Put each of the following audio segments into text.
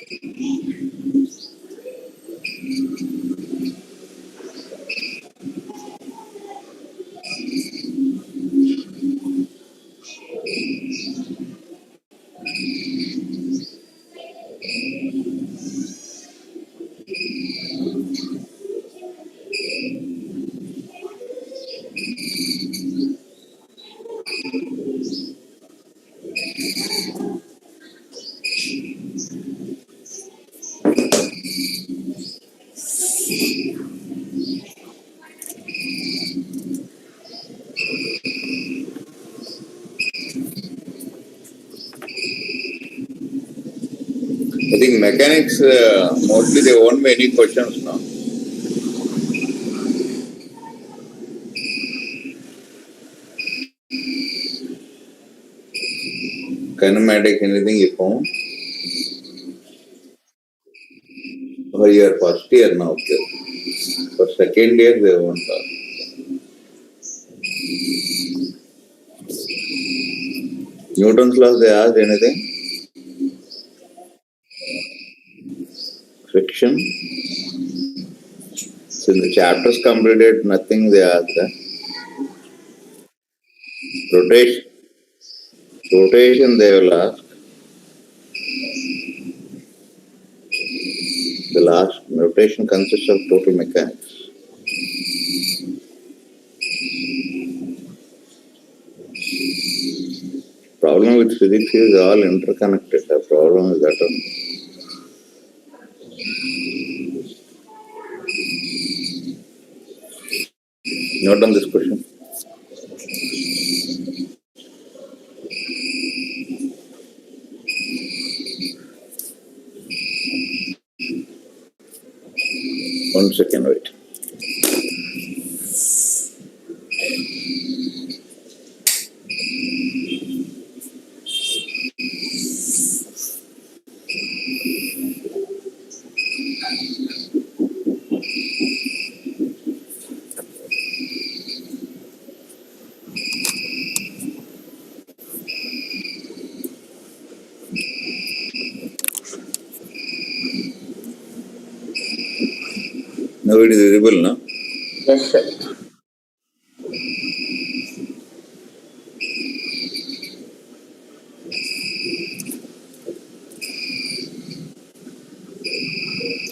I think mechanics, mostly they won't be any questions now. Kinematics, anything you found? Or your first year now, okay. For second year, they won't ask. Newton's laws, they asked anything? Friction? So in the chapters completed, nothing they asked. Rotation. Rotation, they will ask. The last rotation consists of total mechanics. Problem with physics is all interconnected. The problem is that one. Note on this question. One second, wait. Now it is visible, no? Yes, sir.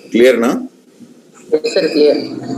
Clear, no? Yes, sir, clear.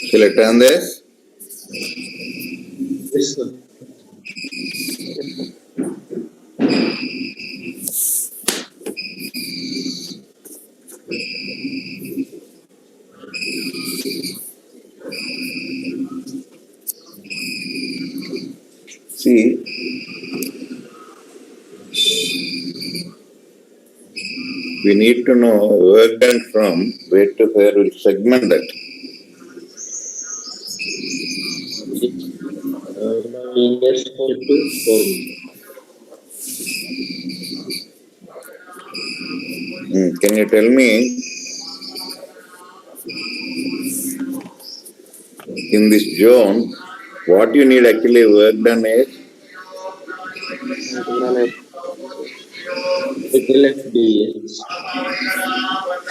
Shall I turn this? Yes, sir. See, we need to know work done from where to where. We'll segment that. Years 4 to 4. Can you tell me in this zone what you need actually work done is?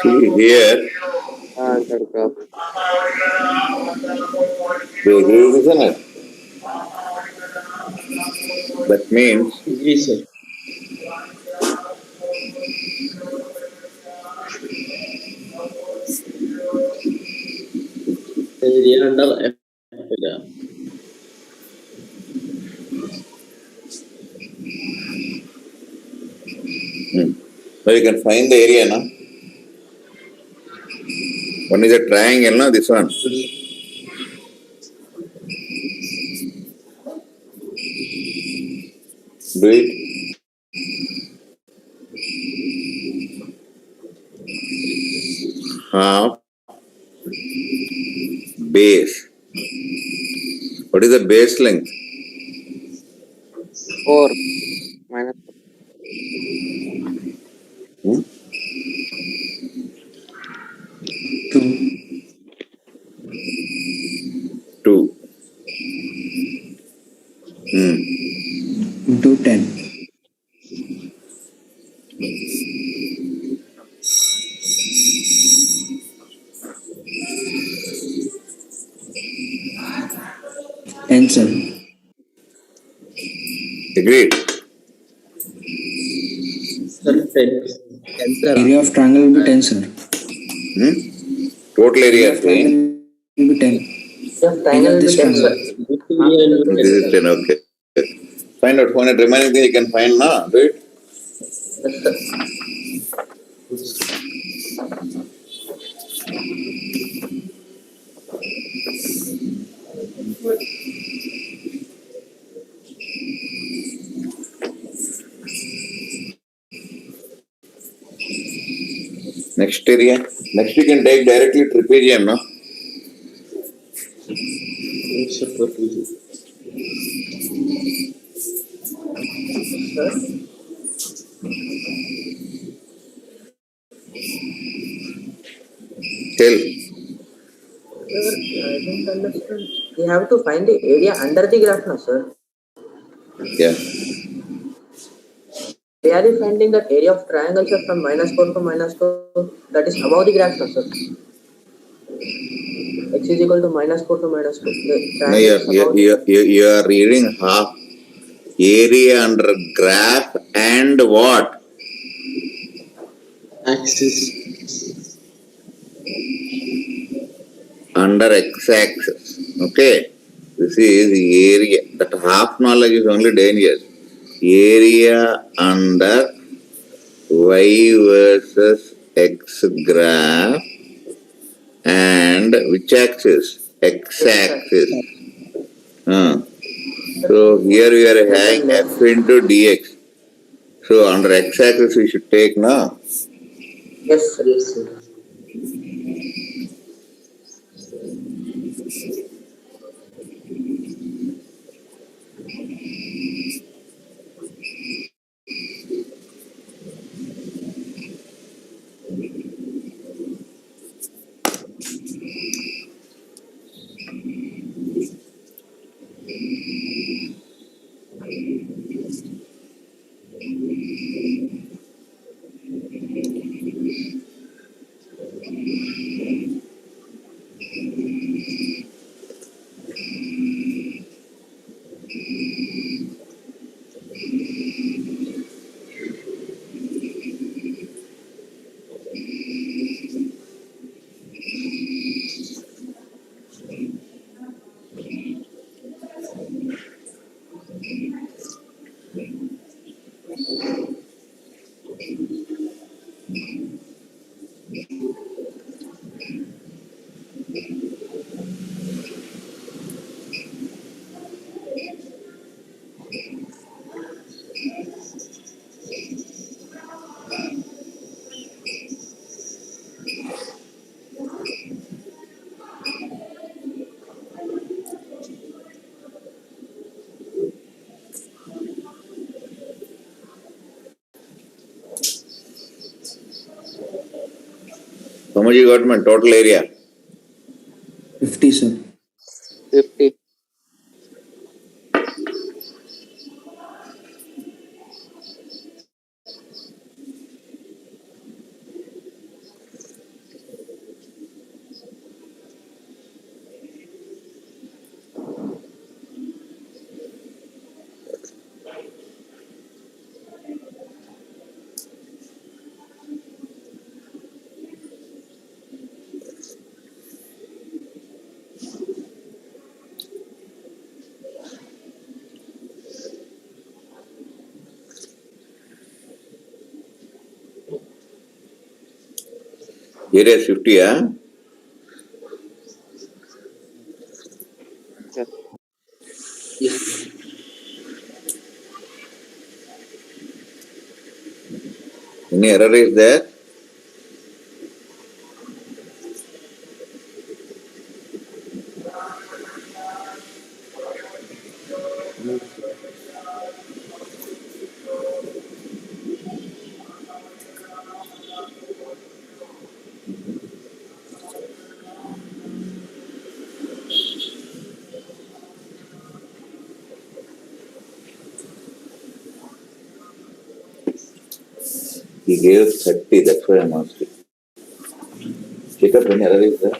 See here, you agree with this or not? That means Yes, sir. Area under F. so you can find the area, no? One is a triangle, no? This one. Do it. Half base. What is the base length? 4 minus 2. into 10. Answer. Agreed. Area of triangle will be 10, sir. Total area Area of triangle will be 10. Area of this triangle. This is 10, okay. Find out one remaining thing you can find now. Do it. Next area. Next you can take directly trapezium, no? Tell. Sir, I don't understand. We have to find the area under the graph now, sir. Yeah. We are finding that area of triangle, sir, from -4 to -4. That is above the graph now, sir. X is equal to -4 to -2. The No, triangle is above you are reading half area under graph and what? axis. Under x-axis. Okay. This is area. That half knowledge is only dangerous. Area under y versus x graph and which axis? X-axis. So here we are having f into dx. So under x-axis we should take now. Yes, sir. Yes, sir. How much you got, man? Total area? 50, sir. 50. Area is 50, huh? Yes. Yes. Any error is there? He gave 30, that's why I'm asking. Check up any error is there?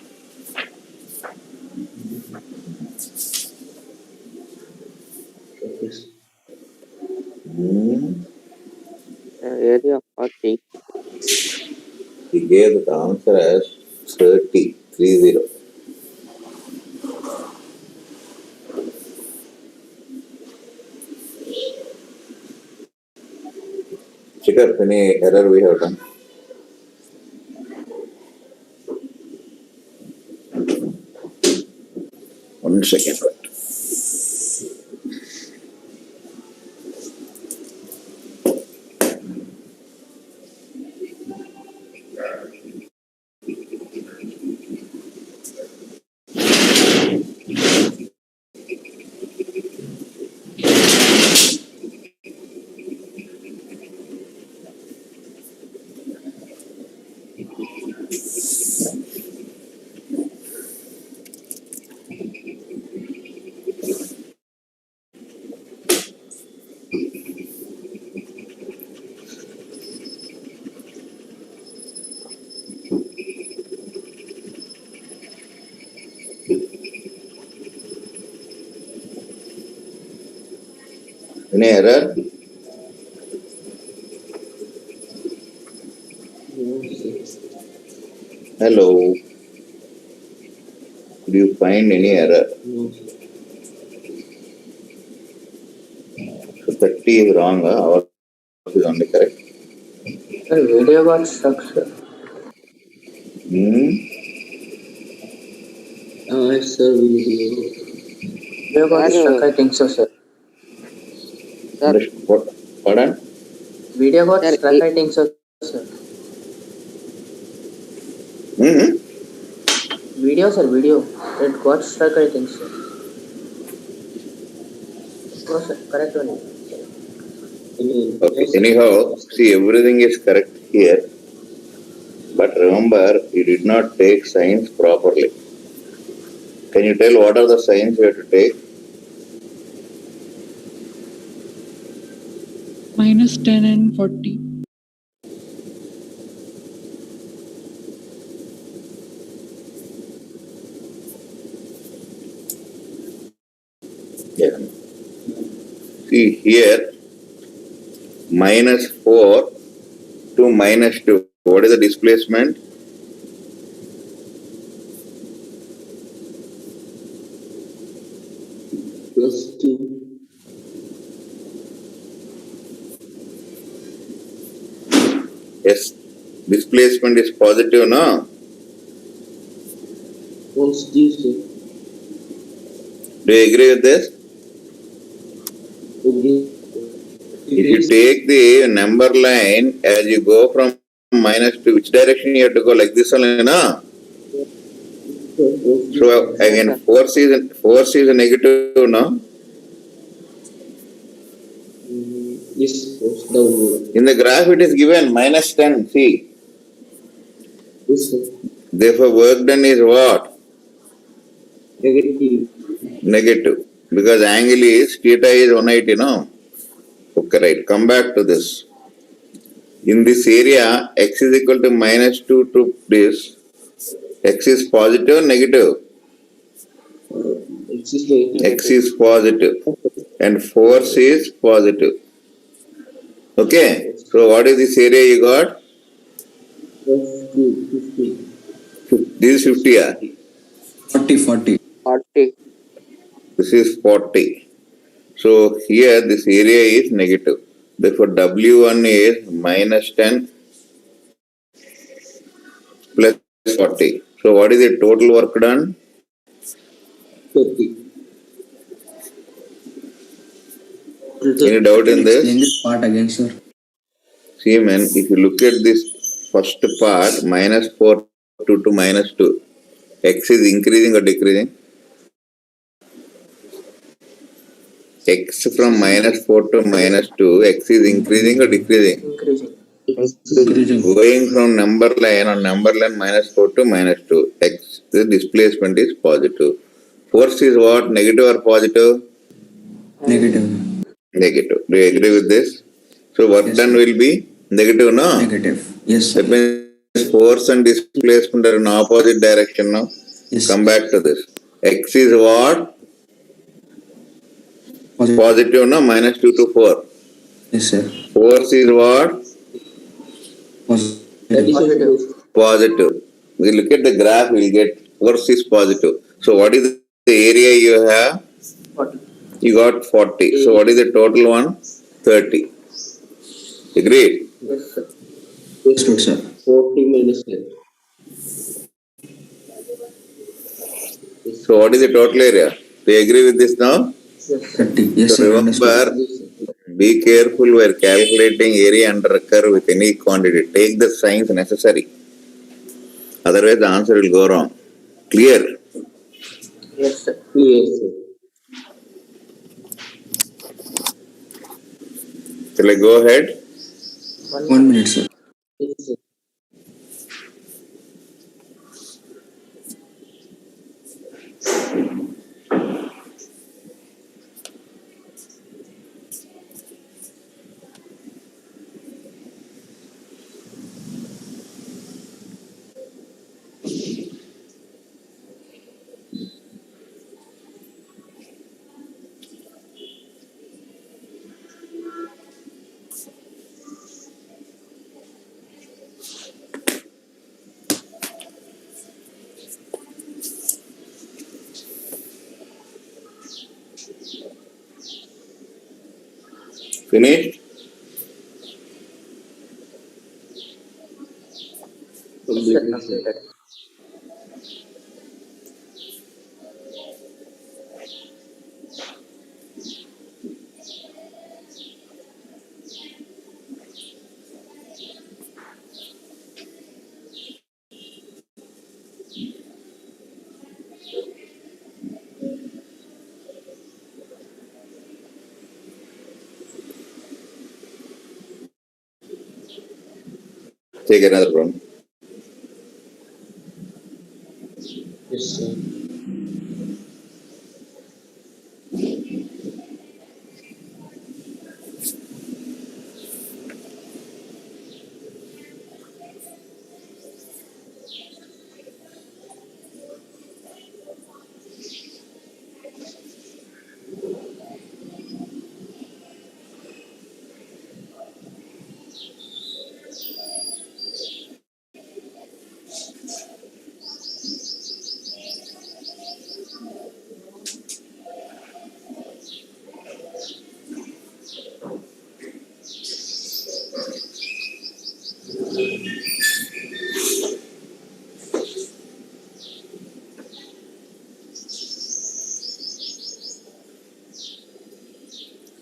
Hmm. Area 40. He gave the answer as 30, 30. Check up any error we have done. One second. Any error? Hello. Did you find any error? So 30 is wrong, huh? Ours is only correct. Sir, video got stuck, sir. Hmm. Sir, video got Sir, stuck, I think so, sir. sir, What? Pardon? Video got Sir, stuck, I think so, sir. Hmm. Video, sir, video. It got stuck, I think so. No, sir, correct one. Okay. Anyhow, see, everything is correct here. But remember, you did not take signs properly. Can you tell what are the signs you have to take? -10 and 40. Yeah. See here, -4 to -2. What is the displacement? +2. Yes, displacement is positive, no? Positive, sir. Do you agree with this? If you take the number line as you go from -2, which direction you have to go? Like this only, no? So again, force is a negative, no? Yes, downward. In the graph it is given -10, see. Yes, sir. Therefore, work done is what? Negative. Negative. Because angle is, theta is 180, no? Okay, right. Come back to this. In this area, x is equal to minus 2 to this. X is positive or negative? X is positive. And force is positive. Okay. So what is this area you got? 50. This is 50, yeah? 40. 40. This is 40. So here this area is negative. Therefore W1 is minus 10 plus 40. So what is the total work done? 30. Any doubt in Explain this? this part again, sir. See man, if you look at this first part, minus 4 to minus 2, x is increasing or decreasing? X from minus 4 to minus 2, x is increasing or decreasing? Increasing. Increasing. Going from number line on number line minus 4 to minus 2, x, the displacement is positive. Force is what? Negative or positive? Negative. Negative. Do you agree with this? So work Yes, done sir. will be negative, no? Negative. Yes, sir. That means force and displacement are in opposite direction now. Yes. Come back to this. X is what? Positive. Positive, no? Minus 2 to 4. Yes, sir. Force is what? Positive. Positive. Positive. We look at the graph, we'll get force is positive. So what is the area you have? 40. You got 40. So what is the total one? 30. Agreed? Yes, sir. Understood, sir. 40 minus 10. So what is the total area? Do you agree with this now? Yes, sir. 30. Yes, So sir. Understood. remember, be careful while calculating area under a curve with any quantity. Take the signs necessary. Otherwise the answer will go wrong. Clear? Yes, sir. Clear, sir. Shall I go ahead? 1 minute, sir. Yes, sir. Finished? Completed. Take another one. Yes, sir.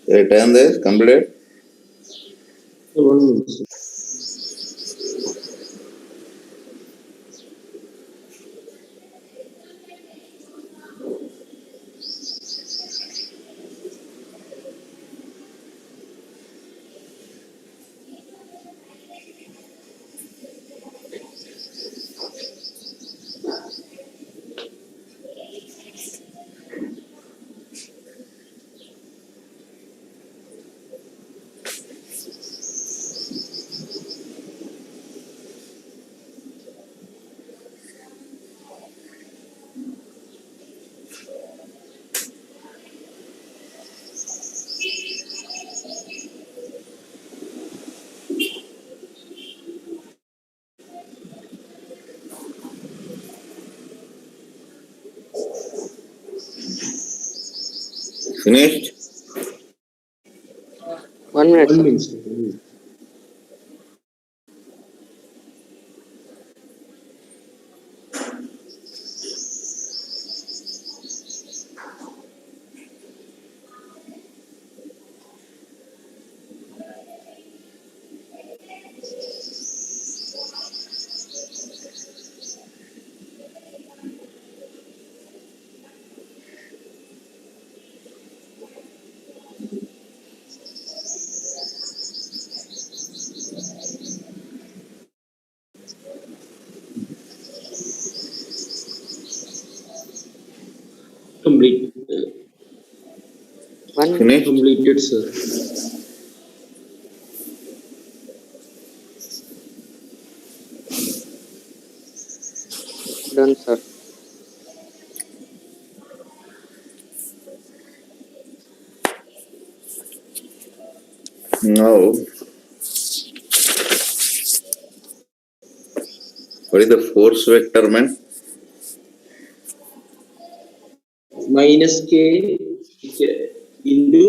Return this, complete. 1 minute, sir. Finished? 1 minute, One sir. minute, sir. 1 minute. Complete. 1 minute. Finished? Completed, sir. Done, sir. Now, what is the force vector, man? Minus k into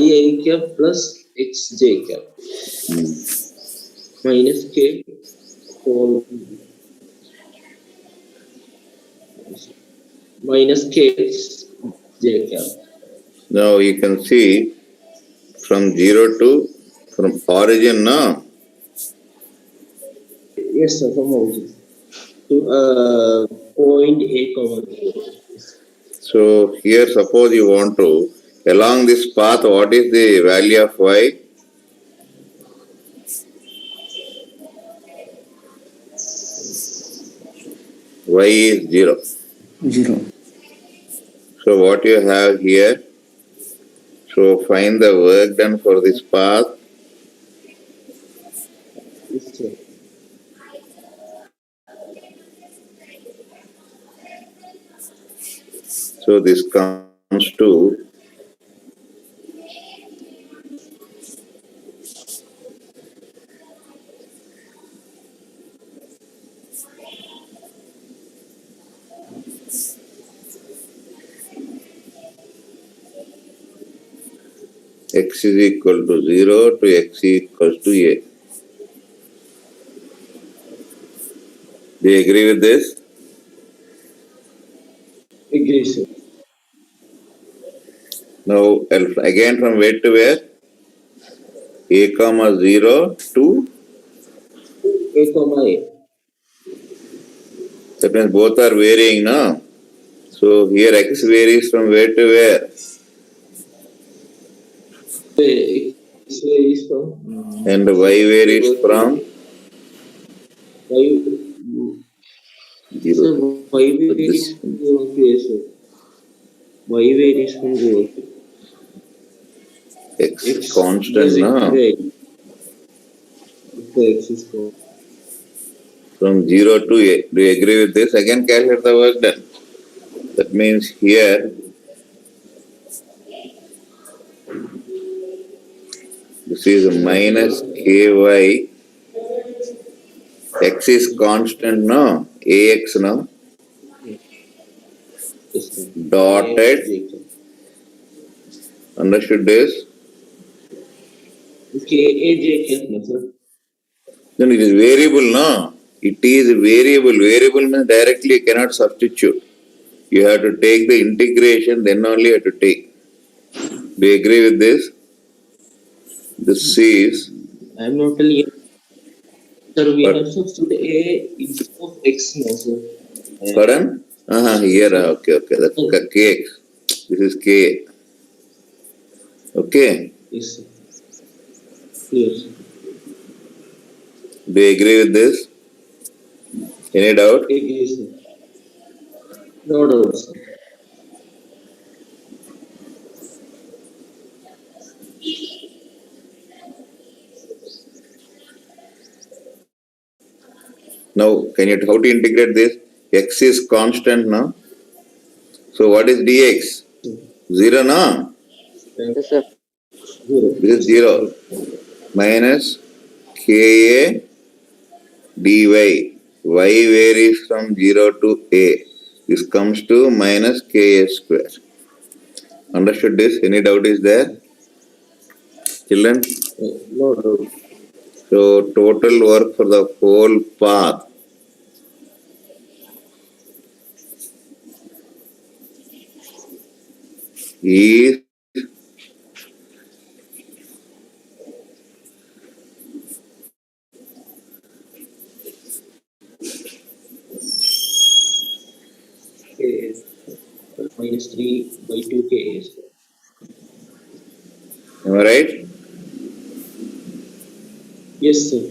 yi cap plus xj cap. Minus k whole minus k j cap. Now you can see from 0 to, from origin, no? Yes, sir, from origin to point A, comma B. So here suppose you want to, along this path, what is the value of y? Y is 0. 0. So what you have here, so find the work done for this path. Yes, sir. So this comes to x is equal to 0 to x equals to a. Do you agree with this? Agree, sir. Now again from where to where? A comma 0 to, A, comma A. that means both are varying, no? So here x varies from where to where? X varies from And y varies from y. Sir, 0. y So varies this from 0 to A, sir. Y varies from 0 to x X constant, doesn't no? vary. The X is called. From 0 to a. Do you agree with this? Again calculate the work done. That means here, this is minus ky, x is constant, no? Ax, no? Yes, sir. Dotted, understood this? Okay, AJ, no, sir. Then it is variable, no? It is variable. Variable means directly you cannot substitute. You have to take the integration, then only you have to take. Do you agree with this? This is, I am not telling you. Sir, we But- have substituted A instead of X, no, sir. pardon? Here, okay, that's kx. This is k. Okay? Yes, sir. Clear, sir. Do you agree with this? Any doubt? Agree, sir. No doubt, sir. Now, can you how to integrate this? X is constant, no? So what is dx? 0, no? Yes, sir. 0. This is 0. Minus ka dy. Y varies from 0 to a. This comes to minus ka square. Understood this? Any doubt is there? Children? No doubt. So total work for the whole path is K minus 3 by 2 K. am I right? Yes, sir.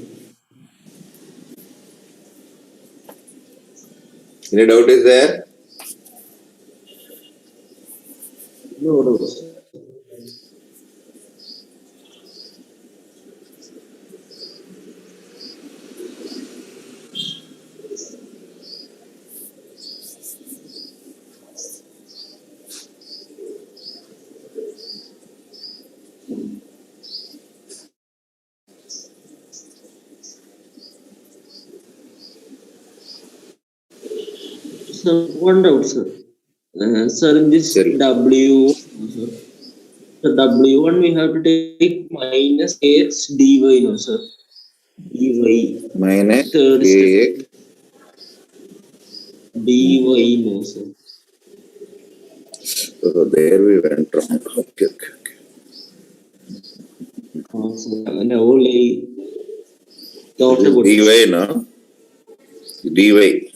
Any doubt is there? No doubt, sir. Sir, one doubt, sir. Sir, in this Sorry. W, sir, the W1 we have to take minus X dy, no, sir. Dy. Minus Third step. Kx. Dy, no, sir. So there we went wrong. Okay. Sir. And only thought This is about dy, no? dy.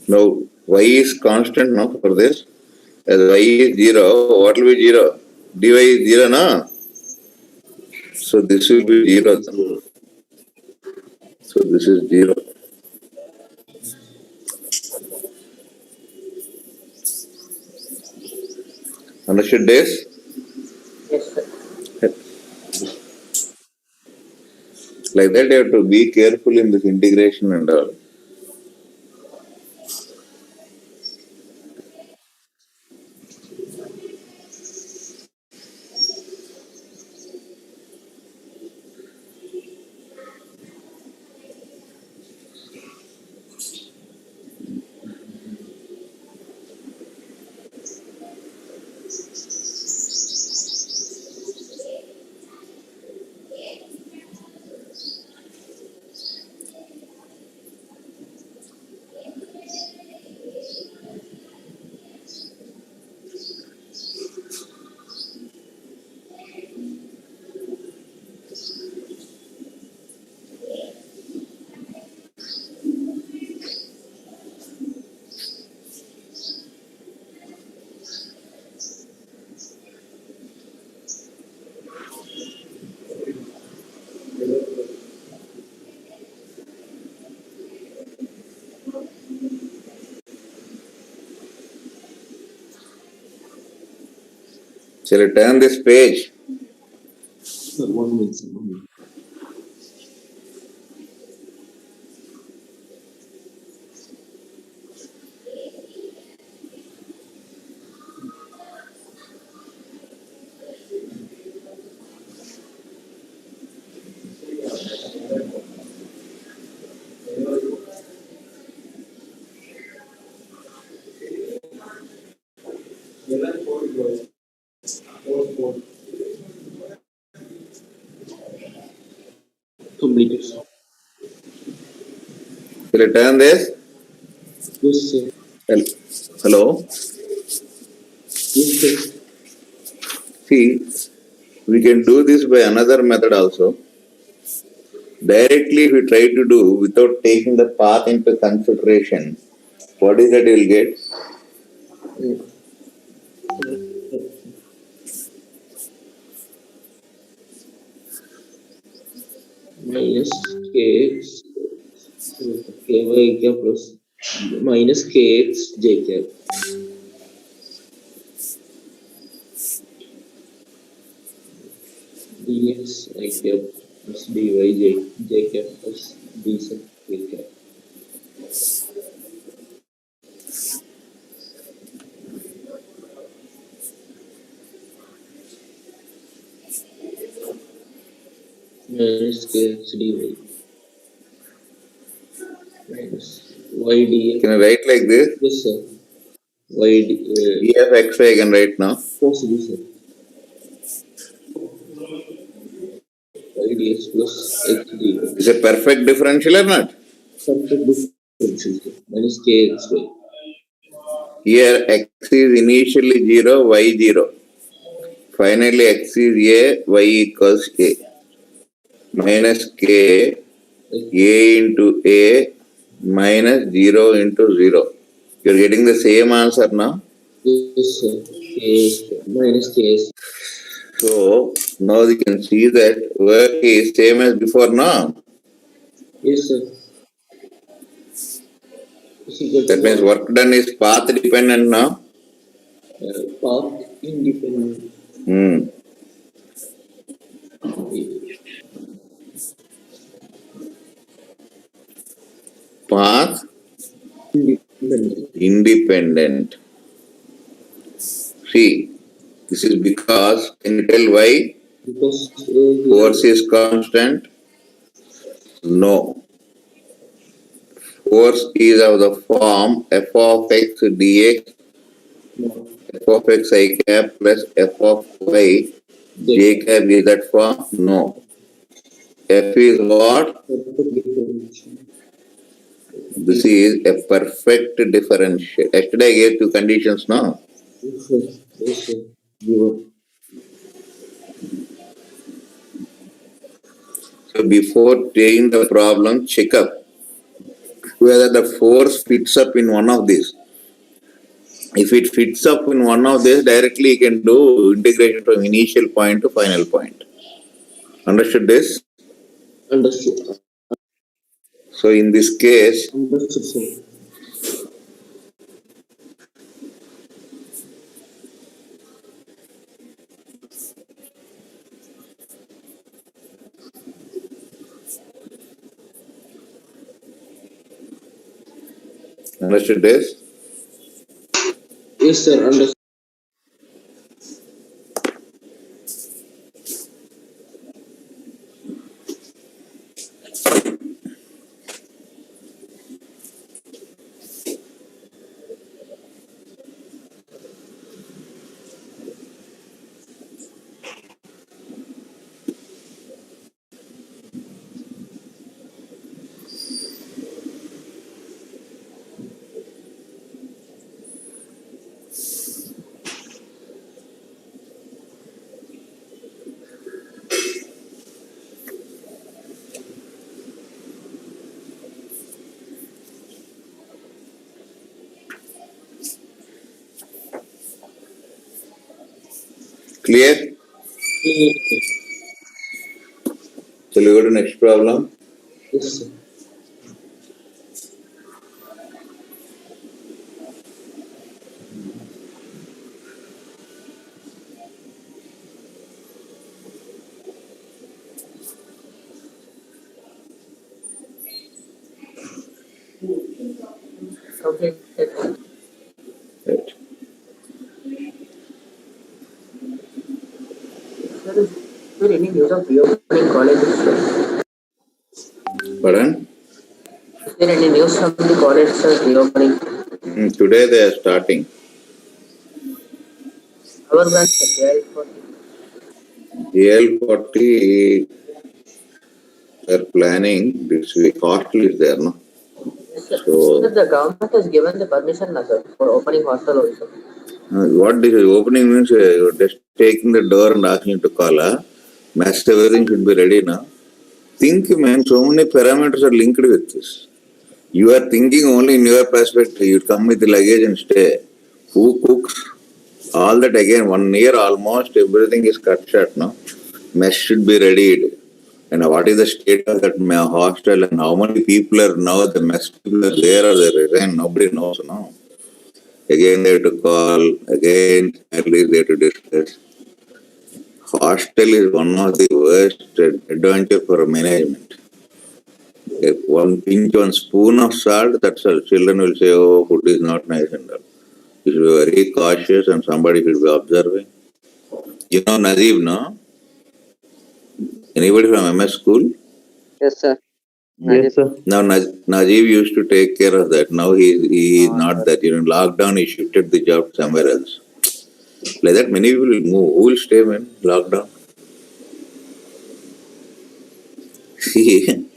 Now y is constant, no, for this. As y is 0, what will be 0? dy is 0, no? So this will be 0. So this is 0. Understood this? Yes, sir. Like that you have to be careful in this integration and all. Shall I turn this page? Sir, 1 minute, sir. 1 minute. Completed, sir. Shall I turn this? Yes, sir. Hello? Yes, sir. See, we can do this by another method also. Directly if we try to do without taking the path into consideration, what is that you will get? Minus kx ky k plus minus kx j cap dx I cap plus dy j cap plus dz k cap. Minus kx dy minus y dx. Can I write like this? Yes, sir. Y E of xy I can write now. possible, sir. Y dx plus x dy. Is a perfect differential or not? Perfect differential, sir. Minus kxy. Here x is initially 0, y 0. Finally x is a, y equals a. Minus k, a into a minus 0 into 0. You are getting the same answer now. Yes, sir. K minus ks. So now you can see that work is same as before now. Yes, sir. Is equal That to means work done is path dependent now. path independent. Hmm. Path Independent. independent. See, this is because, can you tell why? Because Force is constant? No. Force is of the form f of x dx, f of x I cap plus f of y j cap. Is that form? No. F is what? perfect differential. This is a perfect differential. Yesterday I gave two conditions now. Yes, sir. Yes, sir. Given. So before taking the problem, check up whether the force fits up in one of these. If it fits up in one of these, directly you can do integration from initial point to final point. Understood this? Understood. So in this case, Understood, sir. understood this? Yes, sir. Understood. Clear? Yes, sir. Shall we go to next problem? Yes, sir. Okay. Right. Sir, is there any news of reopening colleges? Sir? Pardon? Is there any news from the college, sir, reopening? Today they are starting. Our branch, sir, they are for AL40, they are planning this week. Hostel is there, no? yes, sir. So, Sir, the government has given the permission, na, sir, for opening hostel also. what this is opening means you're just taking the door and asking to call. Mess, everything should be ready now. Think, man, so many parameters are linked with this. You are thinking only in your perspective. You come with the luggage and stay. Who cooks? All that again, 1 year almost, everything is cut short, no? Mess should be readied. And what is the state of that hostel and how many people are now, the mess people are there or they resign, nobody knows, no? Again they have to call, again at least they have to discuss. Hostel is one of the worst adventure for management. If one pinch, one spoon of salt, that's all. Children will say, oh, food is not nice and all. You should be very cautious and somebody should be observing. You know Nazib, no? Anybody from MS school? Yes, sir. Yes, sir. Now Najib used to take care of that. Now he is not that. In lockdown, he shifted the job somewhere else. Like that, many people will move. Who will stay when lockdown? See,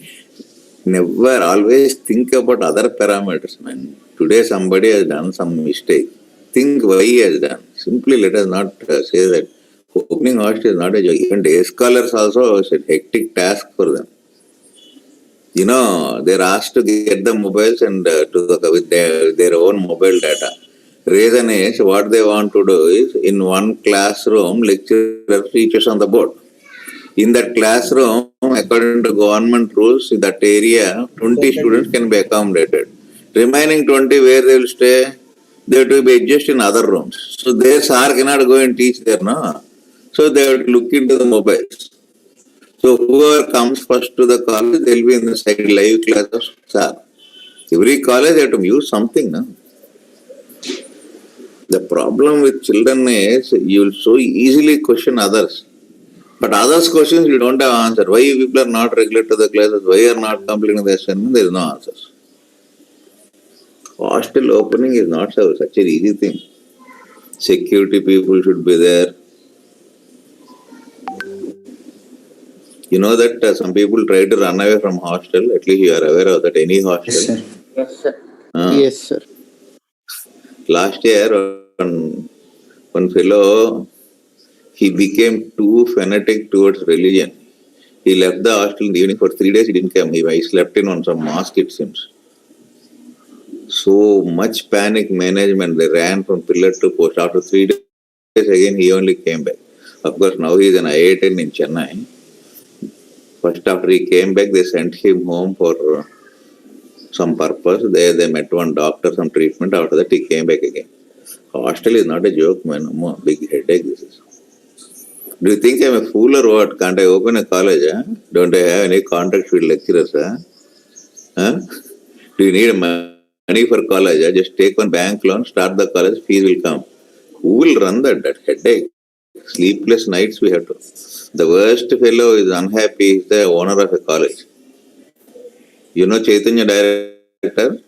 never always think about other parameters, man. Today somebody has done some mistake. Think why he has done. Simply let us not say that opening hostel is not a joke. Even day scholars also is a hectic task for them. You know, they're asked to get the mobiles and with their own mobile data. Reason is what they want to do is in one classroom, lecturer teaches on the board. In that classroom, according to government rules, in that area, 20 students can be accommodated. Remaining 20, where they will stay? They have to be adjusted in other rooms. So their sir cannot go and teach there, no? So they have to look into the mobiles. So whoever comes first to the college, they will be in the side live class of sir. Every college have to use something, no? The problem with children is you will so easily question others. But others' questions you don't have answer. Why people are not regular to the classes? Why are not completing the assignment? There is no answers. Hostel opening is not such an easy thing. Security people should be there. You know that some people try to run away from hostel. At least you are aware of that. Any hostel. Yes, sir. Yes, sir. Yes, sir. Last year, one fellow, he became too fanatic towards religion. He left the hostel in the evening for 3 days. He didn't come. He slept in on some mosque, it seems. So much panic management. They ran from pillar to post. After 3 days again, he only came back. Of course, now he is an IIT in Chennai. First, after he came back, they sent him home for some purpose. They met one doctor, some treatment. After that, he came back again. Hostel is not a joke, man. Big headache this is. Do you think I'm a fool or what? Can't I open a college? Huh? Don't I have any contacts with lecturers? Huh? Do you need money for college? Huh? Just take one bank loan, start the college, fees will come. Who will run that? That headache. Sleepless nights we have to. The worst fellow is unhappy is the owner of a college. You know Chaitanya director?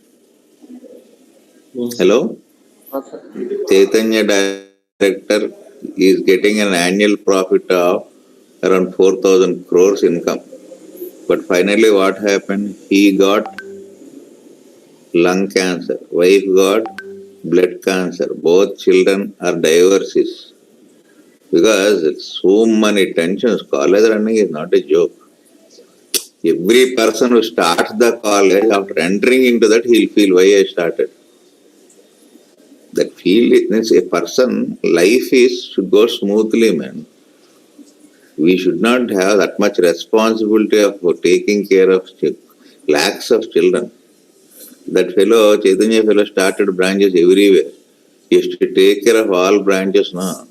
Yes. Hello? Also, Chaitanya director is getting an annual profit of around 4,000 crores income. But finally what happened? He got lung cancer. Wife got blood cancer. Both children are divorces. Because so many tensions. College running is not a joke. Every person who starts the college, after entering into that, he'll feel why I started. That feel means a person, life should go smoothly, man. We should not have that much responsibility of taking care of lakhs of children. That fellow, Chaitanya fellow, started branches everywhere. He has to take care of all branches now.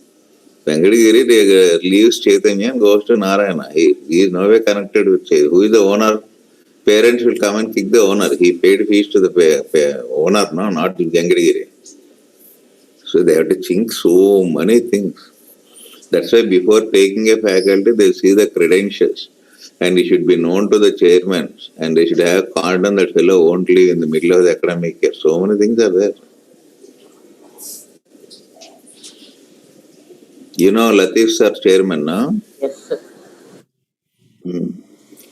Venkatagiri leaves Chaitanya and goes to Narayana. He is no way connected with Chaitanya. Who is the owner? Parents will come and kick the owner. He paid fees to the owner, no, not Venkatagiri. So they have to think so many things. That's why before taking a faculty, they see the credentials. And it should be known to the chairman. And they should have cordon that fellow won't live in the middle of the academic year. So many things are there. You know Latif sir, chairman, no? yes, sir.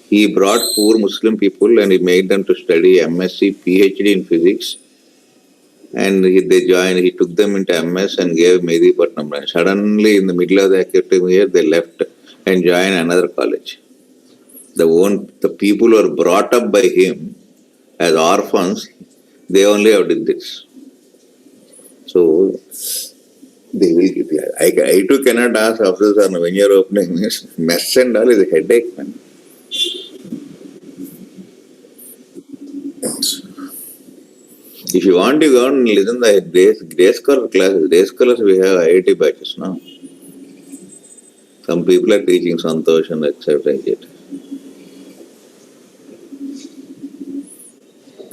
He brought poor Muslim people and he made them to study MSc, PhD in physics. And they joined, he took them into MS and gave Medipatnam branch. Suddenly, in the middle of the academic year, they left and joined another college. The people who were brought up by him as orphans, they only have did this. So, they will give you. I too cannot ask after this, when you're opening this, mess and all is a headache, man. If you want to go and listen to the day scholar classes, day scholars we have IIT batches now. Some people are teaching Santosh and etc.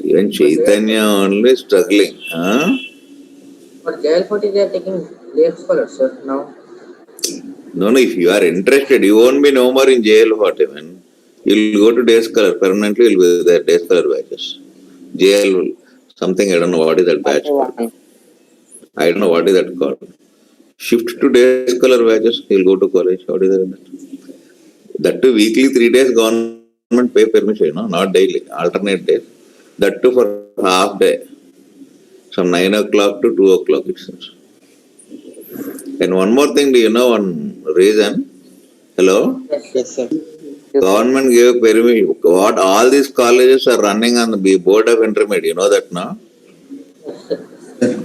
Even Chaitanya only struggling. Huh? For JL40, they are taking late scholars, sir, now. No, if you are interested, you won't be no more in jail for even. You'll go to day scholar, permanently you'll be there, day scholar batches. JL, something, I don't know what is that batch called. I don't know what is that called. Shift to day scholar batches, he'll go to college. What is that? That too, weekly 3 days government pay permission, no? Not daily, alternate days. That too for half day. From 9 o'clock to 2 o'clock, it seems. And one more thing, do you know one reason? Hello? Yes, sir. Government gave permission. What all these colleges are running on the board of intermediate, you know that, no?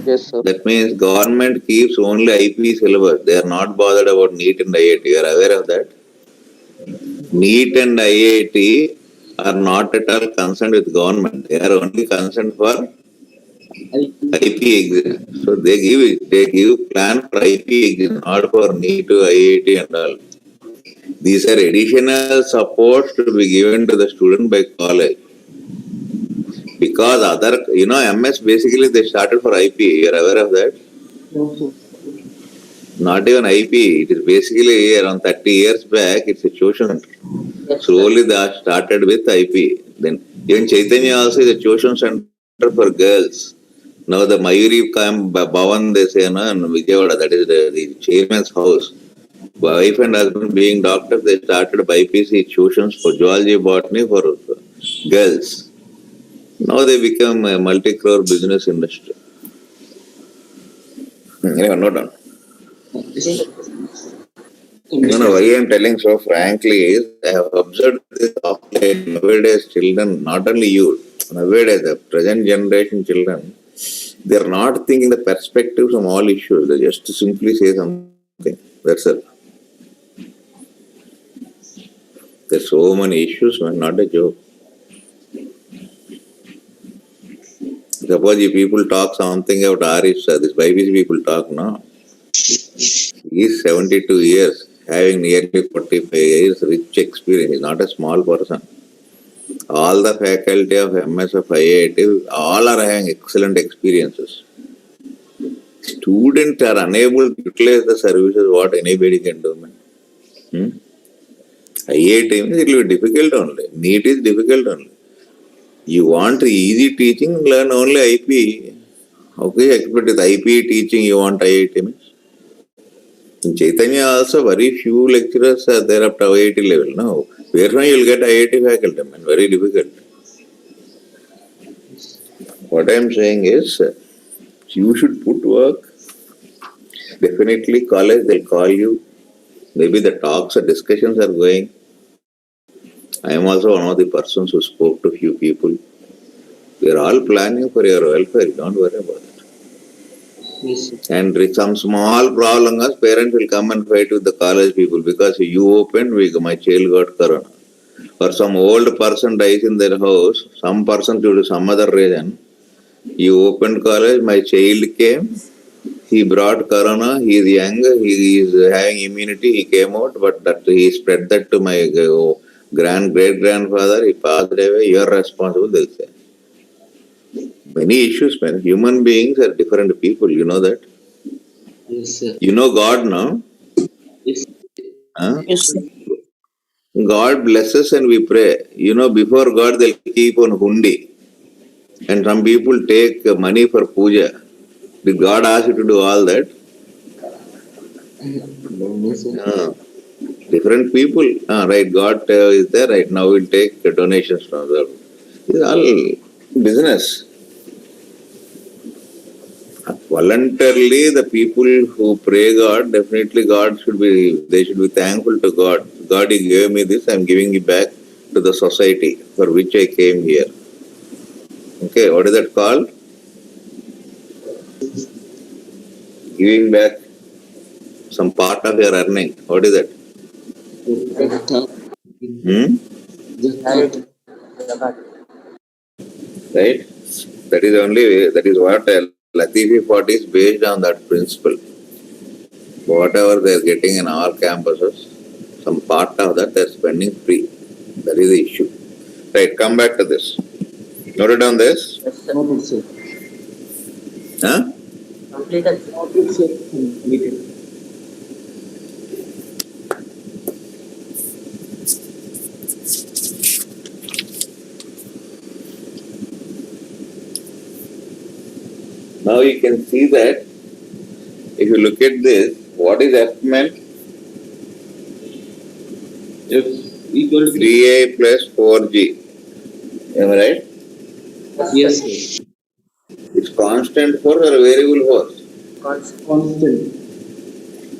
Yes, sir. That means government keeps only IP syllabus. They are not bothered about NEET and IIT. You are aware of that? NEET and IIT are not at all concerned with government. They are only concerned for IP exam. So they give plan for IP exam, not for NEET to IIT and all. These are additional supports to be given to the student by college. Because other, MS basically they started for IP. You are aware of that? Not even IP. It is basically around 30 years back. It's a tuition center. Slowly they started with IP. Then even Chaitanya also is a tuition center for girls. Now the Mayuri Bhavan, they say, no, in Vijayawada, that is the chairman's house. Wife and husband being doctors, they started BPC tuitions for zoology, botany for girls. Now they become a multi-crore business industry. Anyway, not done. Why I am telling so frankly is, I have observed this of late. Nowadays children, not only youth, nowadays the present generation children, they are not thinking the perspectives of all issues. They just simply say something. That's it. There's so many issues, man, not a joke. Suppose if people talk something about Arish, this YBC people talk, no? He is 72 years, having nearly 45 years rich experience. He is not a small person. All the faculty of MS of IIT, all are having excellent experiences. Students are unable to utilize the services what anybody can do, man. IIT means it will be difficult only. NEET is difficult only. You want easy teaching, learn only IP. How can you expect with IP teaching you want IIT means? In Chaitanya also very few lecturers are there up to IIT level. No, where from you will get IIT faculty, man? Very difficult. What I am saying is, you should put work. Definitely college, they'll call you. Maybe the talks or discussions are going. I am also one of the persons who spoke to few people. We are all planning for your welfare. Don't worry about it. Yes. And with some small problem, as parents will come and fight with the college people because you opened, my child got corona. Or some old person dies in their house, some person due to some other reason, you opened college, my child came, he brought corona, he is young, he is having immunity, he came out, but that he spread that to my great-grandfather, he passed away, you are responsible, they'll say. Many issues, man. Human beings are different people, you know that? Yes, sir. You know God, no? Yes. Huh? Yes, sir. God blesses and we pray. Before God, they'll keep on hundi. And some people take money for puja. Did God ask you to do all that? Yes, sir. Different people. Right, God is there. Right now we'll take donations from them. It's all business. Voluntarily, the people who pray God, definitely they should be thankful to God. God, He gave me this, I'm giving it back to the society for which I came here. Okay, what is that called? Giving back some part of your earning. What is that? Right? That is what Latifi Fort is based on that principle. Whatever they are getting in our campuses, some part of that they are spending free. That is the issue. Right, come back to this. Noted down this? Noted, sir. Huh? Completed. Noted, sir. Completed. Now you can see that if you look at this, what is F meant? F equal to 3A plus 4G. Am I right? yes, sir. It's constant force or variable force? Constant.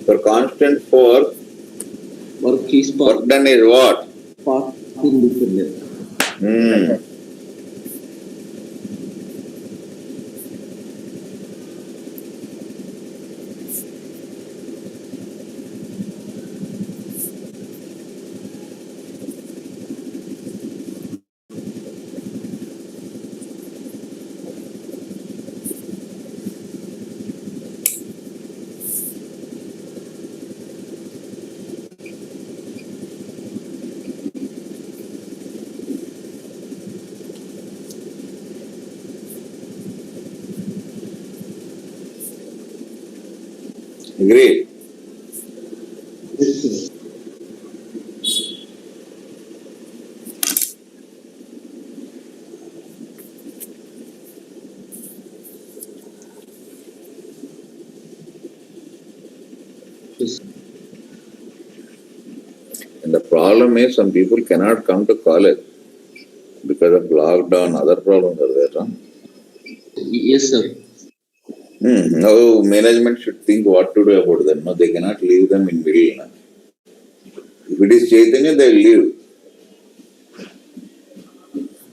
For constant force, Work is work done is what? path independent. Hmm. Great. Yes, sir. Yes. And the problem is some people cannot come to college because of lockdown, other problems are there. Huh? Yes, sir. Now management should think what to do about them. No, they cannot leave them in middle. No? If it is Chaitanya, they will leave.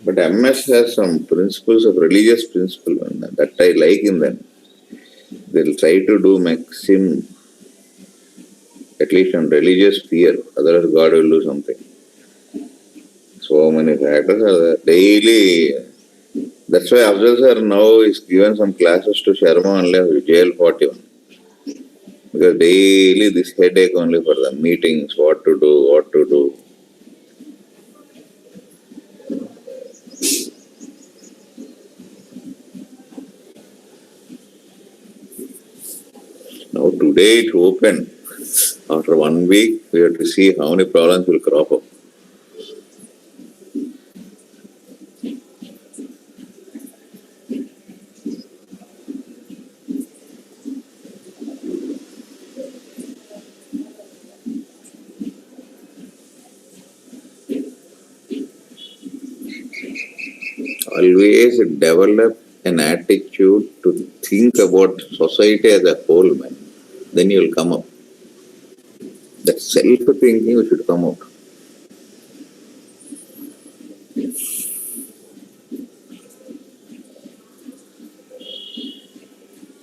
But MS has some principles of religious principle and that I like in them. They will try to do maximum, at least on religious fear, otherwise God will do something. So many factors are there. Daily, that's why Afzal sir now is given some classes to Sharma only jail 41. Because daily this headache only for the meetings, what to do, what to do. Now today it opened. After 1 week, we have to see how many problems will crop up. Always develop an attitude to think about society as a whole, man. Then you will come up. That self-thinking should come out.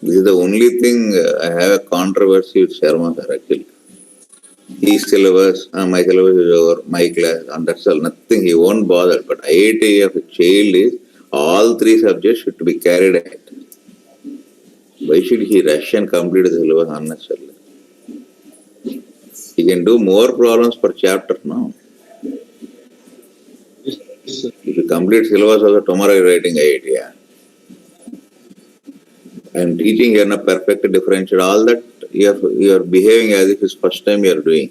This is the only thing I have a controversy with Sharma sir actually. His syllabus, my syllabus is over, my class, and that's all, nothing, he won't bother. But IIT of a child is, all 3 subjects should be carried ahead. Why should he rush and complete the syllabus unnecessarily? He can do more problems per chapter, no? Yes, sir. If you complete syllabus also, tomorrow you are writing IIT, yeah. I am teaching you in a perfect differential, all that you are behaving as if it's first time you are doing.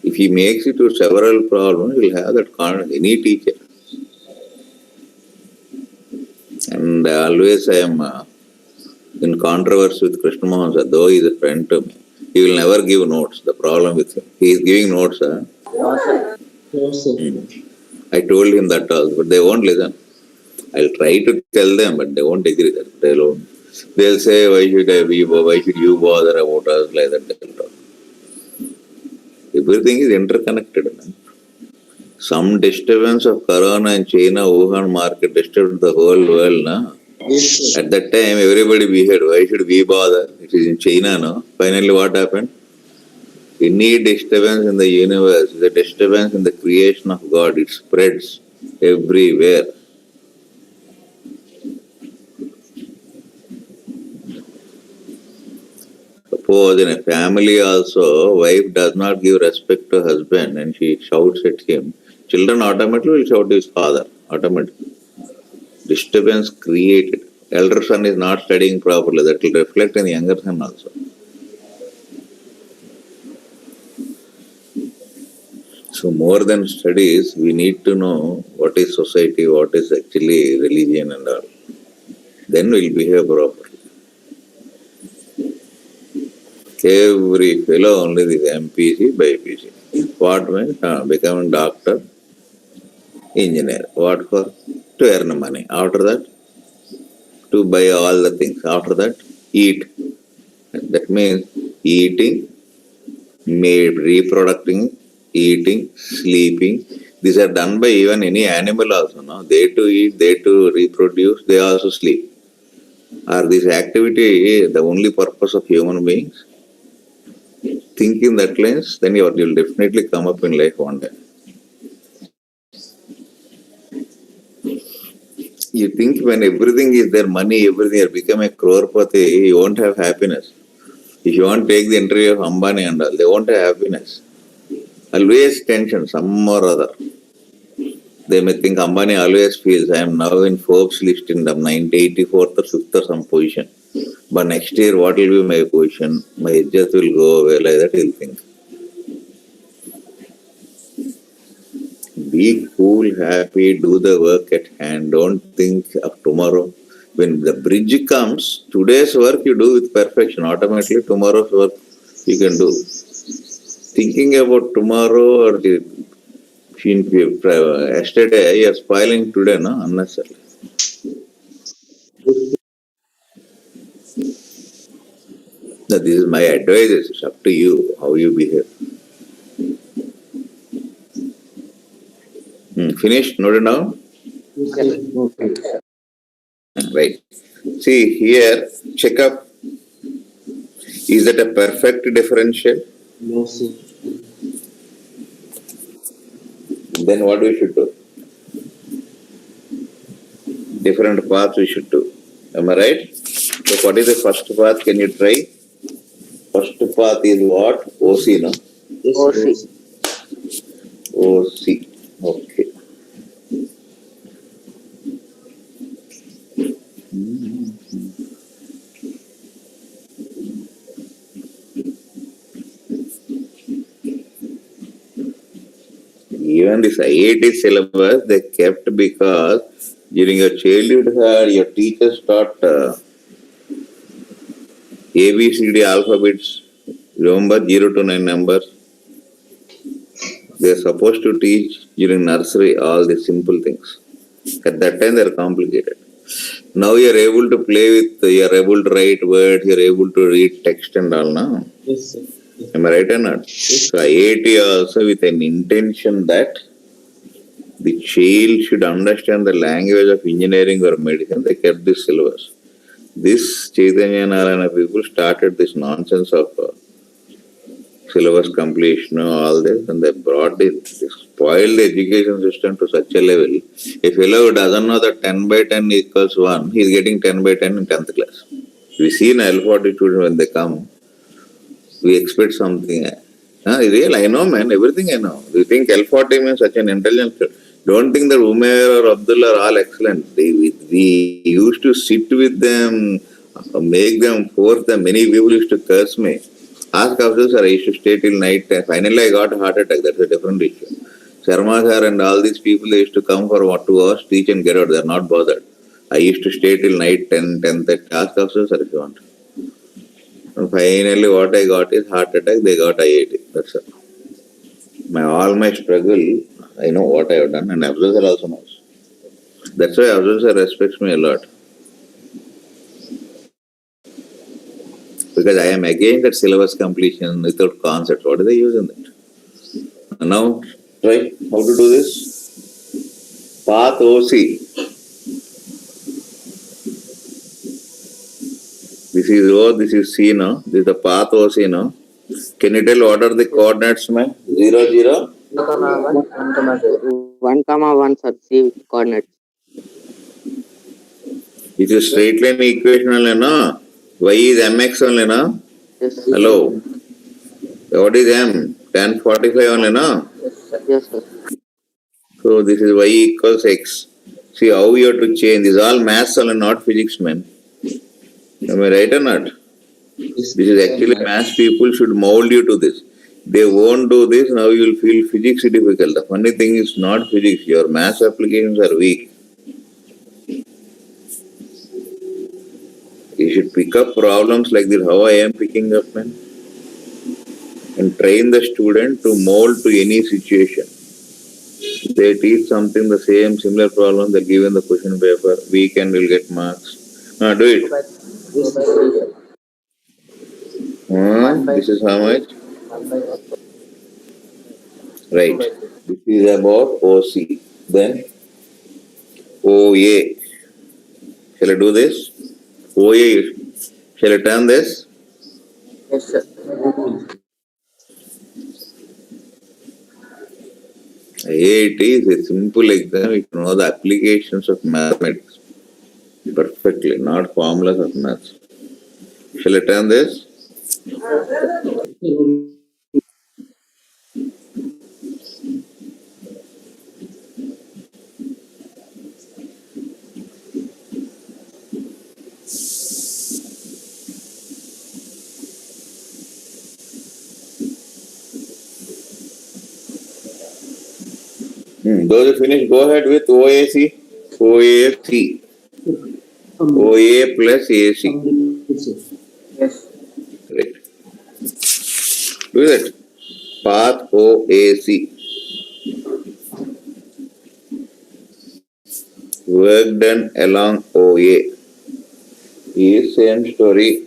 If he makes it to several problems, he will have that confidence, any teacher. And always I am in controversy with Krishna Mohan sir, though he is a friend to me. He will never give notes, the problem with him. He is giving notes, huh? No, sir. I told him that also, but they won't listen. I'll try to tell them, but they won't agree that. They'll say, why should you bother about us, like that. They'll talk. Everything is interconnected. Man. Some disturbance of Corona in China, Wuhan market disturbed the whole world. Na? Yes, sir. At that time, everybody behaved. Why should we bother? It is in China, no? Finally, what happened? Any disturbance in the universe is a disturbance in the creation of God. It spreads everywhere. Suppose in a family also, wife does not give respect to husband and she shouts at him, children automatically will shout to his father, automatically. Disturbance created. Elder son is not studying properly, that will reflect in the younger son also. So more than studies, we need to know what what is society, what is actually religion and all. Then we'll behave properly. Every fellow only this MPC, BPC. What means? Becoming doctor, engineer. What for? To earn money. After that, to buy all the things. After that, eat. That means eating, reproducing, eating, sleeping. These are done by even any animal also. No? They too eat, they too reproduce, they also sleep. Are this activity the only purpose of human beings? Think in that lens, then you'll definitely come up in life one day. You think when everything is there, money, everything, you become a crorepati, you won't have happiness. If you want to take the interview of Ambani and all, they won't have happiness. Always tension, some or other. They may think Ambani always feels, I am now in Forbes list in the 84th or 5th or some position. But next year, what will be my position? My idjat will go away, like that he'll think. Be cool, happy, do the work at hand. Don't think of tomorrow. When the bridge comes, today's work you do with perfection. Automatically, tomorrow's work you can do. Thinking about tomorrow or yesterday, you are spoiling today, no? Unnecessarily. No, this is my advice. It's up to you how you behave. Finished? Noted down? Right. See here, check up. Is that a perfect differential? No, sir. Then what we should do? Different paths we should do. Am I right? So what is the first path? Can you try? First path is what? OC, no? Yes, OC. sir. OC. Okay. Even this IIT syllabus they kept because during your childhood your teachers taught ABCD alphabets. Remember 0 to 9 numbers. They are supposed to teach during nursery all the simple things. At that time they are complicated. Now you are able to play with, you are able to write words, you are able to read text and all now. Yes, sir. Am I right or not? So IIT also with an intention that the child should understand the language of engineering or medicine, they kept this syllabus. This Chaitanya Narayana people started this nonsense of syllabus completion, all this, and they brought this, they spoiled the education system to such a level. A fellow who doesn't know that 10 by 10 equals 1, he is getting 10 by 10 in 10th class. We see in L40 students when they come, we expect something. Real, I know, man, everything I know. Do you think L40 means such an intelligent kid? Don't think that Umair or Abdullah are all excellent. We used to sit with them, make them, force them. Many people used to curse me. Ask Afzal sir, I used to stay till night. Finally, I got a heart attack. That's a different issue. Sharma sir and all these people, they used to come for 2 hours, teach and get out. They're not bothered. I used to stay till night 10, 10:30. Ask Afzal sir if you want. And finally, what I got is heart attack. They got IIT. That's it. All my struggle, I know what I have done, and Afzal sir also knows. That's why Afzal sir respects me a lot. Because I am against that syllabus completion without concepts. What is the use in that? Now, try how to do this. Path OC. This is O, this is C now. This is the path OC now. Can you tell what are the coordinates, man? 0, 0? 1, 1, sir. C coordinates. It is straight line equation only, no? Y is mx only, no? Yes. Hello? What is m? Tan 45 only, no? Yes, sir. So this is y equals x. See how you have to change. This is all maths only, not physics, man. Am I right or not? This is actually maths people should mold you to this. They won't do this, now you will feel physics difficult. The funny thing is not physics, your maths applications are weak. You should pick up problems like this, how I am picking up, man. And train the student to mold to any situation. They teach something, the same, similar problem, they'll give in the question paper, weekend will get marks. Do it. This is how much? Right. This is about OC. Then OA. Shall I do this? OA. Shall I turn this? Yes, sir. 8 is a simple exam. You know the applications of mathematics perfectly, not formulas of maths. Shall I turn this? Those who finish, go ahead with OAC. OAC. OA plus AC. Yes. Right. Do that. Path OAC. Work done along OA. Is same story.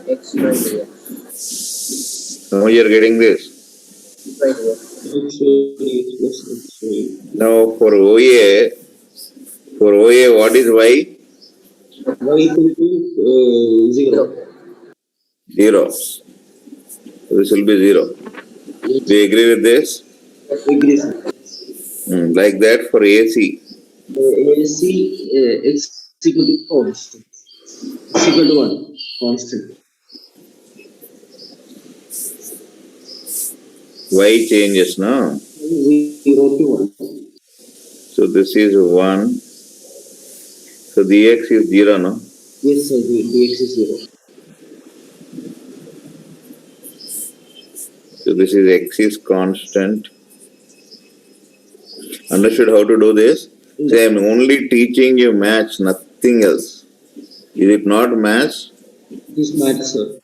X by dx. Now you are getting this. By dx. Now for OA, what is Y? Y equal to 0. 0. This will be 0. Do you agree with this? Agree, sir. Like that for AC. AC x equal to constant. X equal to 1. Constant. Y changes, no? 0 to 1. So this is 1. So dx is 0, no? Yes, sir. Dx is 0. So this is x is constant. Understood how to do this? Say I am only teaching you maths, nothing else. Is it not maths? This matters, sir.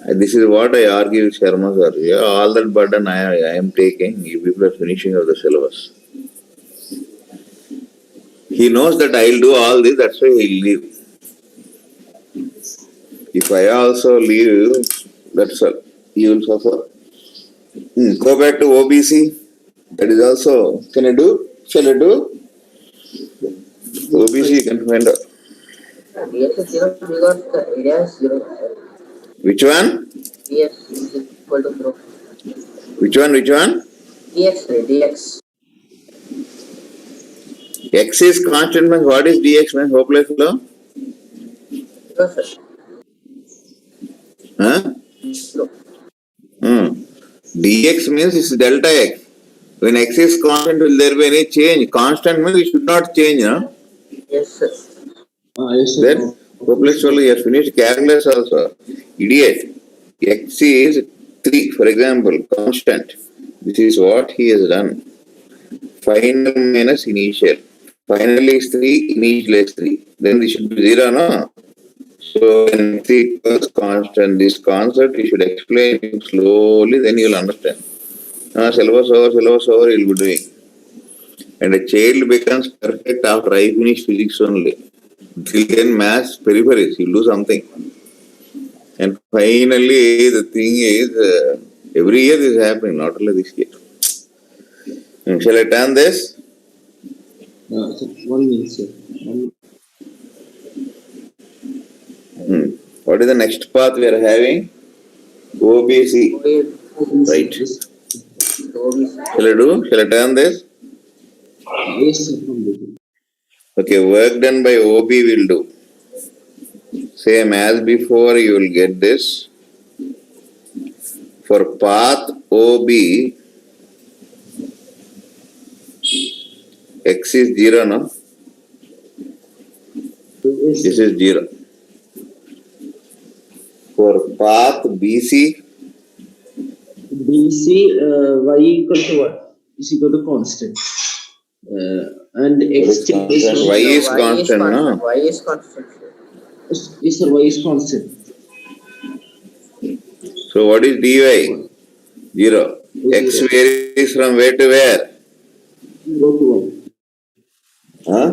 This is what I argue with Sharma sir. Yeah, all that burden I am taking, you people are finishing of the syllabus. He knows that I will do all this, that's why he will leave. If I also leave, that's all. He will suffer. Go back to OBC. That is also, can I do? Shall I do? OBC you can find out. dx is 0 because the area is 0. Which one? dx is equal to 0. Which one? dx, dx. X is constant, means what is dx, means hopeless fellow? Yes, sir. Huh? 0. Dx means it's delta x. When x is constant, will there be any change? Constant means it should not change, no? Yes, sir. Yes, sir. Then, hopeless fellow, you have finished calculus also. Idiot. X is 3, for example, constant. This is what he has done. Final minus initial. Final is 3, initial is 3. Then this should be 0, no? So when x equals constant, this concept you should explain it slowly, then you will understand. Syllabus over, you will be doing. And a child becomes perfect after I finish physics only. Till then maths peripheries, you will do something. And finally the thing is, every year this is happening, not only this year. Shall I turn this? Sir, 1 minute, sir. What is the next path we are having? OBC. Right. Shall I do? Shall I turn this? Yes, sir. Completely. Okay, work done by OB will do. Same as before, you will get this. For path OB, x is 0, no? Yes, This is 0. For path BC, BC y equal to what? Is equal to constant. And x constant? is Y is constant, no? Y is constant. yes, sir, y is constant. So what is dy? 0. X varies from where to where? 0 to 1. Huh?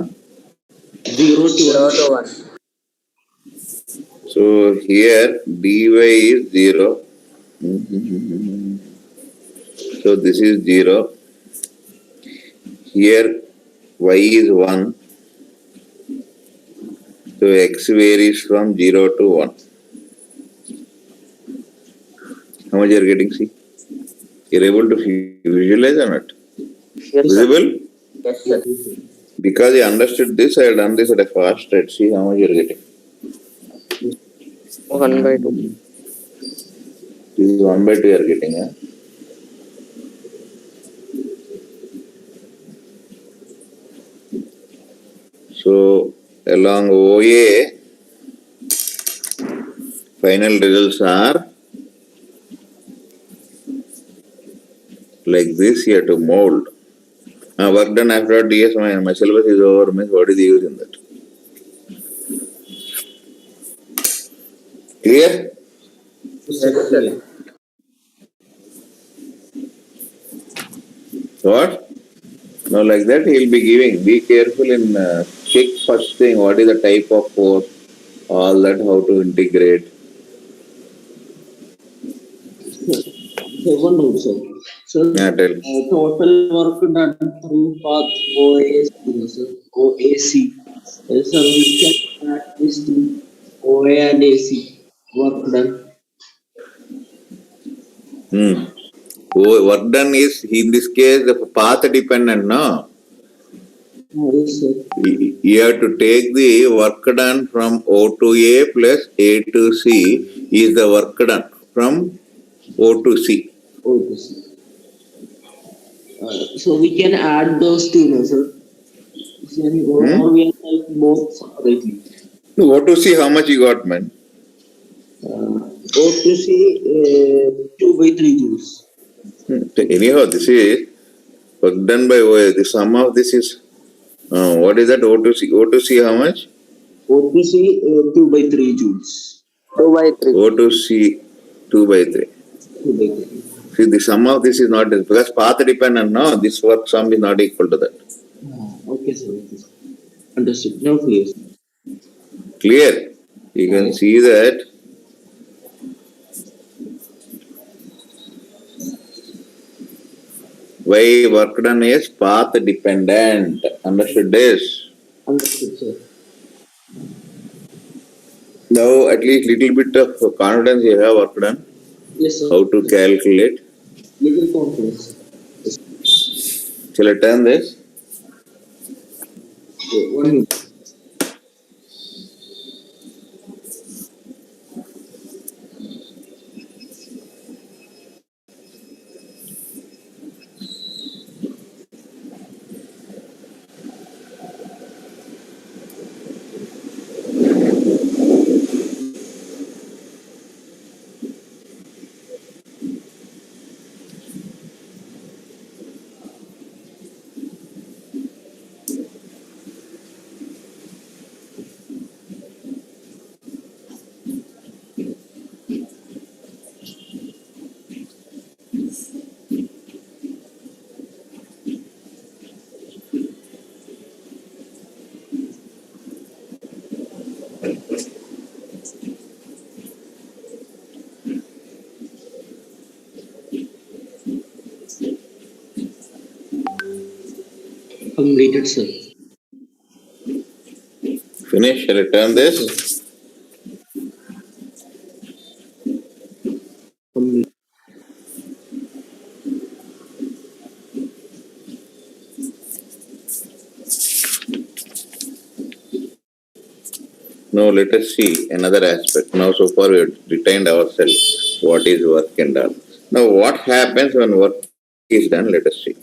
0 to 0 1. to 1. So here dy is 0. So this is 0. Here y is 1. So x varies from 0 to 1. How much you are getting? See? You are able to visualize or not? Yes, sir. Visible? Yes, sir. Because you understood this, I have done this at a fast rate. See how much you are getting. 1/2. This is 1 by 2 you are getting. Huh? So along OA, final results are like this. You have to mold. Work done after DS, my syllabus is over. Means what is the use in that? Clear? Yes, sir. What? Now like that he will be giving. Be careful in check first thing. What is the type of force? All that how to integrate. So one note, sir. So Yeah, tell. total work done through path OAC, sir. OAC. So we can add this to OA and AC work done. Work done is in this case the path dependent. No, Yes, sir. you have to take the work done from O to A plus A to C is the work done from O to C. Okay, sir. So we can add those two, no, sir. Or we can type both separately. O to C, how much you got, man? O to C 2 by 3 joules. Anyhow, this is work done by OA. The sum of this is what is that O to C? O to C how much? O to C 2 by 3 joules. 2/3. O to C 2 by 3. 2 by 3. See, the sum of this is not because path dependent. No, this work sum is not equal to that. Okay, sir. Okay, sir. Understood. Now clear. Clear? You can see that. Why work done is path dependent. Understood this? Understood, sir. Now at least little bit of confidence you have work done. Yes, sir. How to calculate. Little confidence. Shall I turn this? Okay, 1 minute. Completed, sir. Finish. Shall I turn this? Complete. Now let us see another aspect. Now so far we have retained ourselves. What is work and all. Now what happens when work is done? Let us see.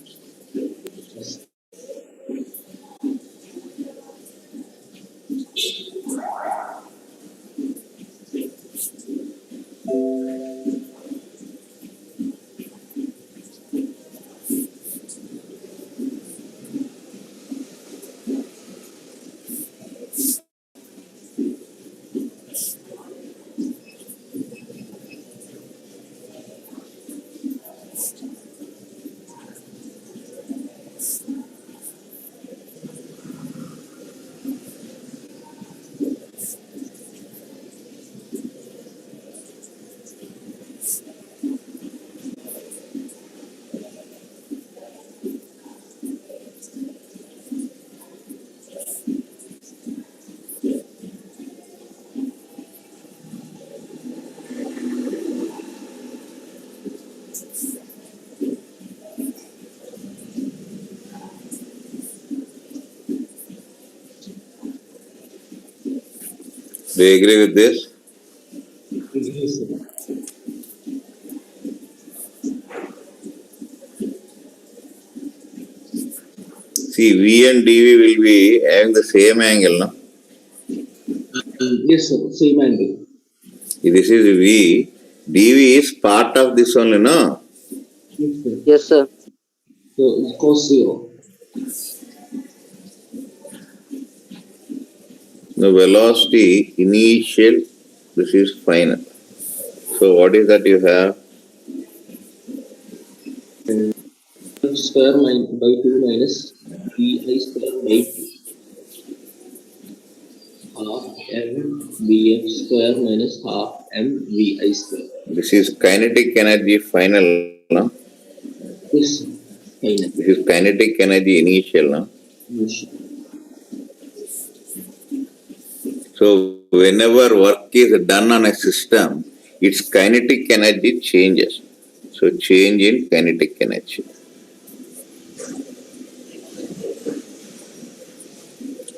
Do you agree with this? Yes, sir. See, V and dV will be having the same angle, no? Yes, sir. Same angle. This is V. dV is part of this only, no? Yes, sir. Yes, sir. So it's cos 0. The velocity initial, this is final. So what is that you have? Square by 2 minus vi square by 2 half m vf square minus half m vi square. This is kinetic energy final, no? Yes, sir. Final. This is kinetic energy initial, no? Yes, sir. So whenever work is done on a system, its kinetic energy changes. So change in kinetic energy.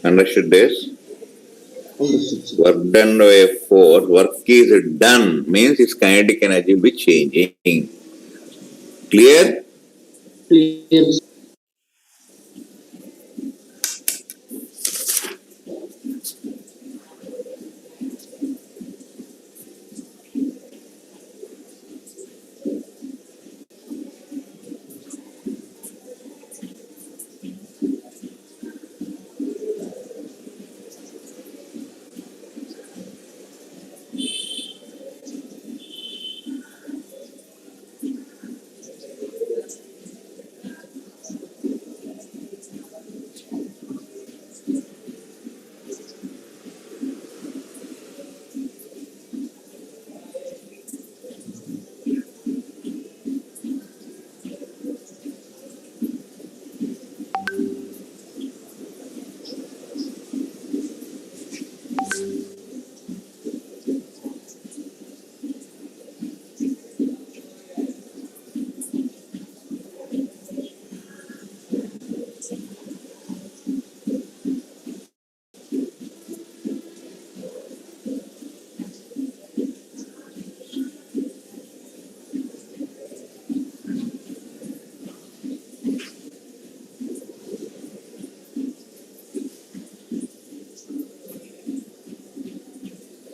Understood this? Understood, sir. Work done by a force, work is done means its kinetic energy will be changing. Clear? Clear, sir.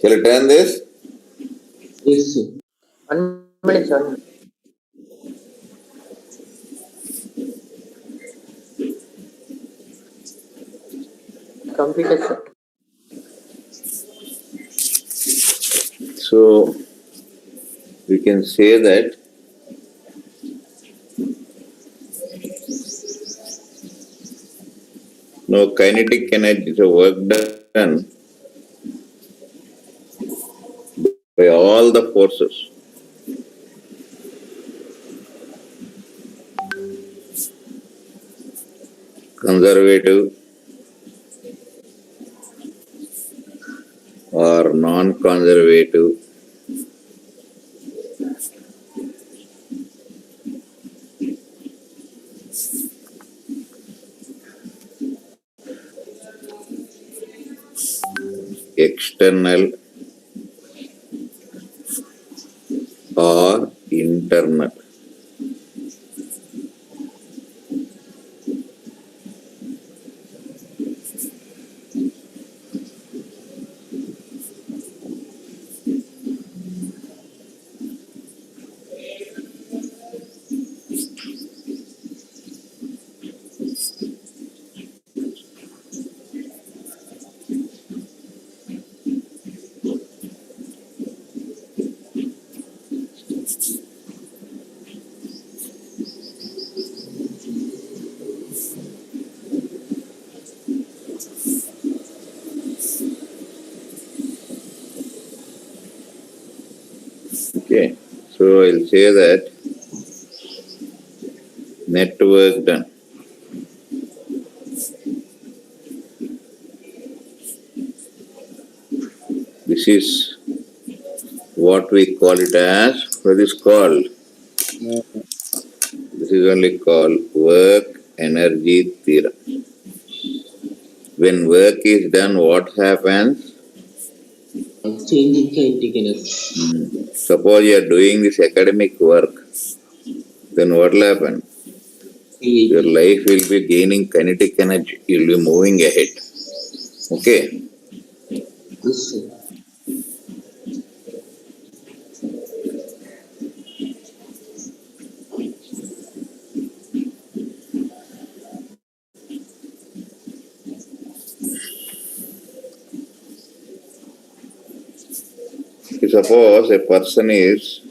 Shall I turn this? Yes, sir. 1 minute, sir. Completed, sir. So we can say that no kinetic energy, so work done by all the forces. Conservative or non-conservative, external or internal. internal. Okay, so I'll say that network done. This is what we call it as, what is called? This is only called work energy theorem. When work is done, what happens? Changing kinetic energy. Suppose you are doing this academic work, then what will happen? Your life will be gaining kinetic energy. You will be moving ahead. Okay? Yes, sir. Suppose a person is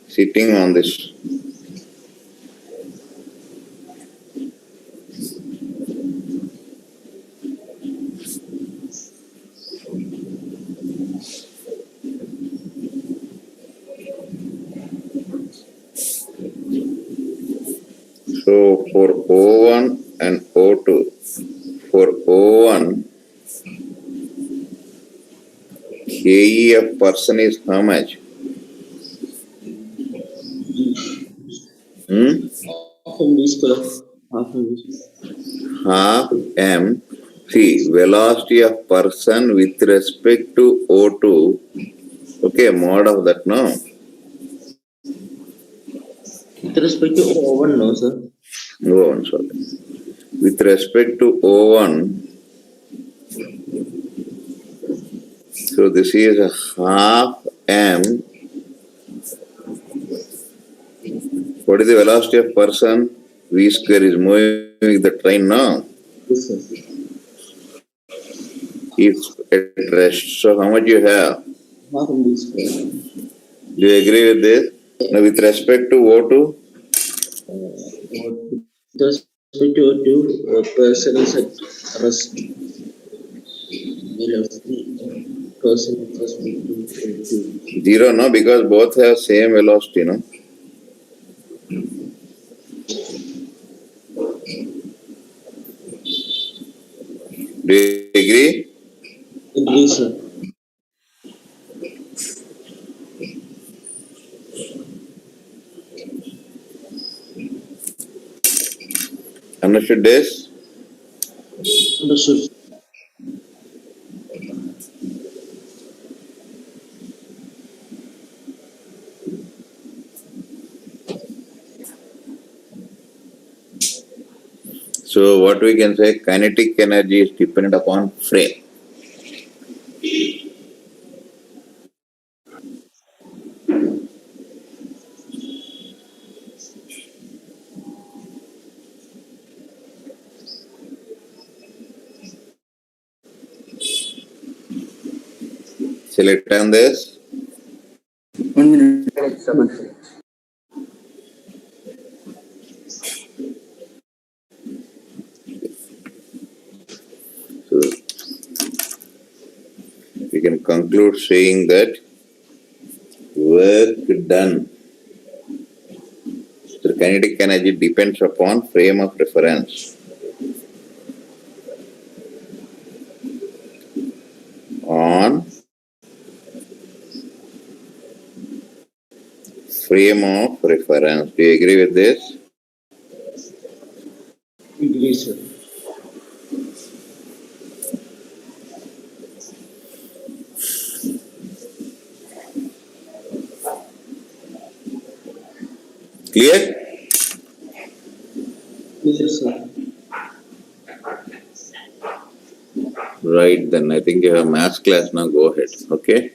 sitting on this. So for O1 and O2, for O1, KE of person is how much? Half m v square. Half m v square. Half m. See, velocity of person with respect to O2, okay, mod of that, no? With respect to O1, no, sir. O1, sorry. With respect to O1, so this is a half m. What is the velocity of person? V square is moving with the train now. Yes, sir. It's at rest. So how much you have? Half m v square. Do you agree with this? Now with respect to O2, With respect to person is at rest. Person with respect to 0, no, because both have same velocity, no? Do you agree? Agree, sir. Understood this? Understood. So what we can say, kinetic energy is dependent upon frame. Shall I turn this? 1 minute. Minutes, sir, 1 minute. So we can conclude saying that work done through kinetic energy depends upon frame of reference. On frame of reference. Do you agree with this? Agree, sir. Clear? Clear, sir. Right, then I think you have maths class now, go ahead, okay?